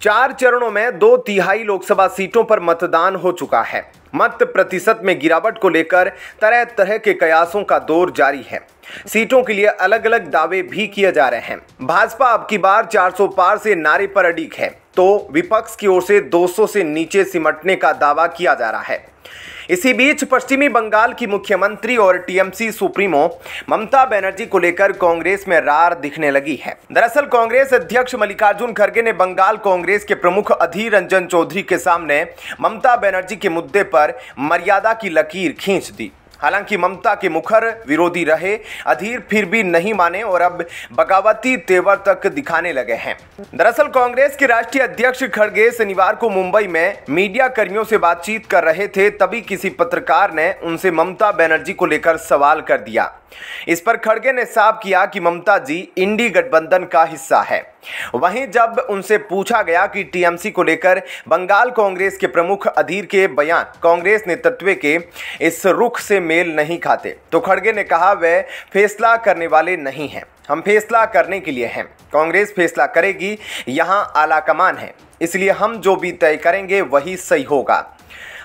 4 चरणों में 2/3 लोकसभा सीटों पर मतदान हो चुका है। मत प्रतिशत में गिरावट को लेकर तरह तरह के कयासों का दौर जारी है। सीटों के लिए अलग अलग दावे भी किए जा रहे हैं। भाजपा अब की बार 400 पार से नारे पर अडिग है, तो विपक्ष की ओर से 200 से नीचे सिमटने का दावा किया जा रहा है। इसी बीच पश्चिमी बंगाल की मुख्यमंत्री और टीएमसी सुप्रीमो ममता बनर्जी को लेकर कांग्रेस में रार दिखने लगी है। दरअसल कांग्रेस अध्यक्ष मल्लिकार्जुन खड़गे ने बंगाल कांग्रेस के प्रमुख अधीर रंजन चौधरी के सामने ममता बनर्जी के मुद्दे पर मर्यादा की लकीर खींच दी। हालांकि ममता के मुखर विरोधी रहे अधीर फिर भी नहीं माने और अब बगावती तेवर तक दिखाने लगे हैं। दरअसल कांग्रेस के राष्ट्रीय अध्यक्ष खड़गे शनिवार को मुंबई में मीडिया कर्मियों से बातचीत कर रहे थे, तभी किसी पत्रकार ने उनसे ममता बनर्जी को लेकर सवाल कर दिया। इस पर खड़गे ने साफ किया कि ममता जी इंडी गठबंधन का हिस्सा है। वहीं जब उनसे पूछा गया कि टीएमसी को लेकर बंगाल कांग्रेस के प्रमुख अधीर के बयान कांग्रेस नेतृत्व के इस रुख से मेल नहीं खाते, तो खड़गे ने कहा वे फैसला करने वाले नहीं हैं, हम फैसला करने के लिए हैं। कांग्रेस फैसला करेगी, यहाँ आलाकमान है, इसलिए हम जो भी तय करेंगे वही सही होगा।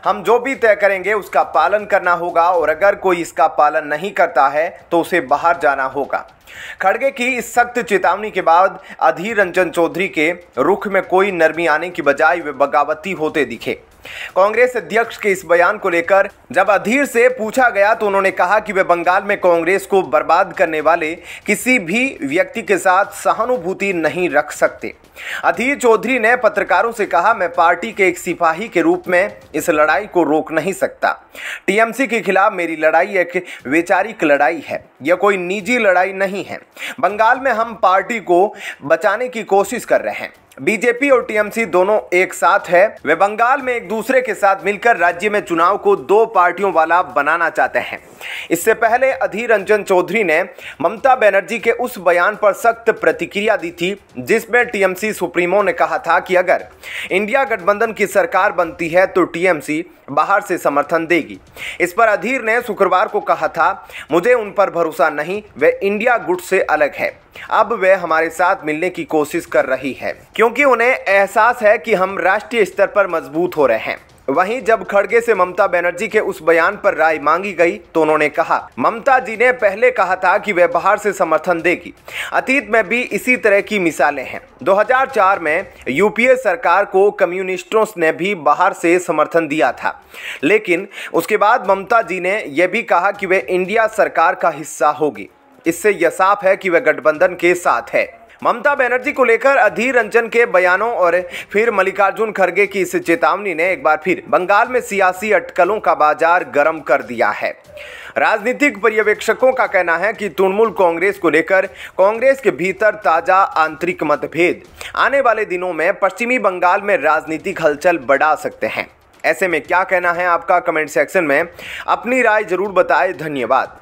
हम जो भी तय करेंगे उसका पालन करना होगा और अगर कोई इसका पालन नहीं करता है तो उसे बाहर जाना होगा। खड़गे की इस सख्त चेतावनी के बाद अधीर रंजन चौधरी के रुख में कोई नरमी आने की बजाय वे बगावती होते दिखे। कांग्रेस अध्यक्ष के इस बयान को लेकर जब अधीर से पूछा गया तो उन्होंने कहा कि वे बंगाल में कांग्रेस को बर्बाद करने वाले किसी भी व्यक्ति के साथ सहानुभूति नहीं रख सकते। अधीर चौधरी ने पत्रकारों से कहा, मैं पार्टी के एक सिपाही के रूप में इस लड़ाई को रोक नहीं सकता। टीएमसी के खिलाफ मेरी लड़ाई एक वैचारिक लड़ाई है, यह कोई निजी लड़ाई नहीं है। बंगाल में हम पार्टी को बचाने की कोशिश कर रहे हैं। बीजेपी और टीएमसी दोनों एक साथ है। वे बंगाल में एक दूसरे के साथ मिलकर राज्य में चुनाव को 2 पार्टियों वाला बनाना चाहते हैं। इससे पहले अधीर रंजन चौधरी ने ममता बनर्जी के उस बयान पर सख्त प्रतिक्रिया दी थी जिसमें टीएमसी सुप्रीमो ने कहा था कि अगर इंडिया गठबंधन की सरकार बनती है तो टीएमसी बाहर से समर्थन देगी। इस पर अधीर ने शुक्रवार को कहा था, मुझे उन पर भरोसा नहीं, वे इंडिया गुट से अलग है। अब वे हमारे साथ मिलने की कोशिश कर रही है क्योंकि उन्हें एहसास है कि हम राष्ट्रीय स्तर पर मजबूत हो रहे हैं। वहीं जब खड़गे से ममता बनर्जी के उस बयान पर राय मांगी गई तो उन्होंने कहा, ममता जी ने पहले कहा था कि वे बाहर से समर्थन देगी। अतीत में भी इसी तरह की मिसालें हैं। 2004 में यूपीए सरकार को कम्युनिस्टों ने भी बाहर से समर्थन दिया था, लेकिन उसके बाद ममता जी ने यह भी कहा कि वे इंडिया सरकार का हिस्सा होगी। इससे यह साफ है कि वे गठबंधन के साथ है। ममता बनर्जी को लेकर अधीर रंजन के बयानों और फिर मल्लिकार्जुन खड़गे की इस चेतावनी ने एक बार फिर बंगाल में सियासी अटकलों का बाजार गर्म कर दिया है। राजनीतिक पर्यवेक्षकों का कहना है कि तृणमूल कांग्रेस को लेकर कांग्रेस के भीतर ताजा आंतरिक मतभेद आने वाले दिनों में पश्चिमी बंगाल में राजनीतिक हलचल बढ़ा सकते हैं। ऐसे में क्या कहना है आपका? कमेंट सेक्शन में अपनी राय जरूर बताएं। धन्यवाद।